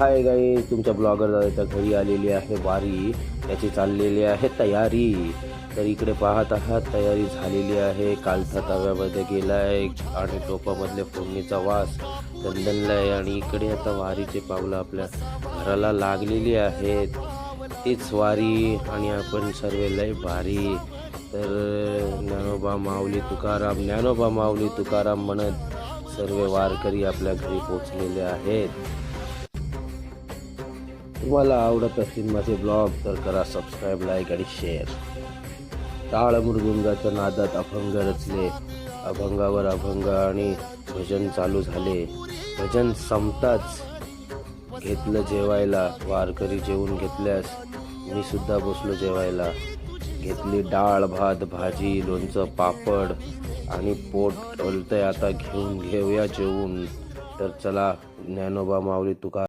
Hi guys, तुमच्या blogger दादाच्या घरी आलेली आहे वारी. त्याची चाललेली आहे तयारी. तर इकडे पाहत आहात, तयारी झालेली आहे. कालचा तव्यामध्ये गेलाय आणि टोपामधल्या फोडणीचा वास दणदणलाय आणि इकडे आता वारीचे पावलं आपल्या घराला लागलेली आहेत. तीच वारी आणि आपण सर्व लय भारी. तर ज्ञानोबा माऊली तुकाराम, ज्ञानोबा माऊली तुकाराम म्हणत सर्व वारकरी आपल्या घरी पोचलेले आहेत. तुम्हाला आवडत असतील माझे ब्लॉग तर करा सबस्क्राईब, लाईक आणि शेअर. टाळ मृदुंगाच्या नादात अभंग रचले, अभंगावर अभंग आणि भजन चालू झाले. भजन संपताच घेतलं जेवायला. वारकरी जेवून घेतल्यास मी सुद्धा बसलो जेवायला. घेतली डाळ, भात, भाजी, लोणचं, पापड आणि पोट ढोलतंय आता, घेऊया जेवून. तर चला, ज्ञानोबा माऊली तुकाराम.